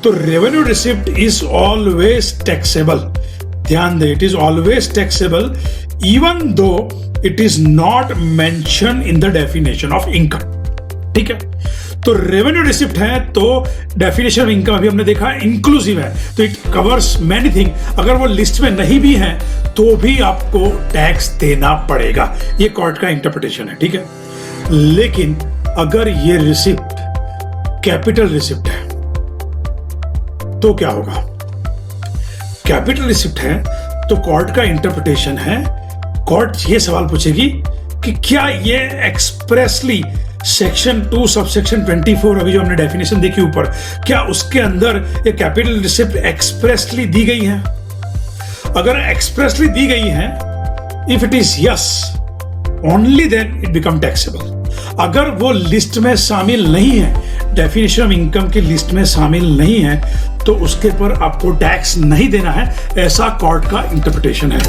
तो revenue receipt is always taxable. ध्यान दे, it is always taxable even though it is not mention in the definition of income. ठीक है, तो revenue receipt है तो डेफिनेशन ऑफ इनकम अभी हमने देखा इंक्लूसिव है, तो इट कवर्स मैनी थिंग। अगर वो लिस्ट में नहीं भी है तो भी आपको टैक्स देना पड़ेगा, ये कोर्ट का इंटरप्रिटेशन है। ठीक है, लेकिन अगर ये रिसिप्ट कैपिटल रिसिप्ट है तो क्या होगा? कैपिटल रिसिप्ट है तो कोर्ट का इंटरप्रिटेशन है, कोर्ट ये सवाल पूछेगी कि क्या ये एक्सप्रेसली सेक्शन 2 सबसेक्शन 24 अभी जो हमने डेफिनेशन देखी ऊपर, क्या उसके अंदर ये कैपिटल रिसिप्ट एक्सप्रेसली दी गई है? अगर एक्सप्रेसली दी गई है, if it is yes only then it become taxable. अगर वो लिस्ट में शामिल नहीं है, डेफिनेशन ऑफ इनकम की लिस्ट में शामिल नहीं है, तो उसके पर आपको टैक्स नहीं देना है, ऐसा कोर्ट का इंटरप्रिटेशन है।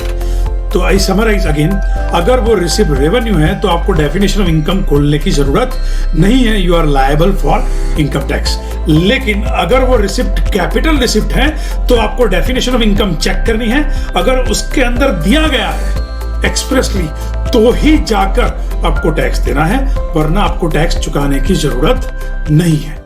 तो आई समराइज अगेन, अगर वो रिसिप्ट रेवेन्यू है तो आपको डेफिनेशन ऑफ इनकम खोलने की जरूरत नहीं है, you are liable for income tax. लेकिन अगर वो रिसिप्ट कैपिटल रिसिप्ट है तो आपको डेफिनेशन ऑफ इनकम चेक करनी है, अगर उसके अंदर दिया गया है एक्सप्रेसली तो ही जाकर आपको टैक्स देना है, वरना आपको टैक्स चुकाने की जरूरत नहीं है।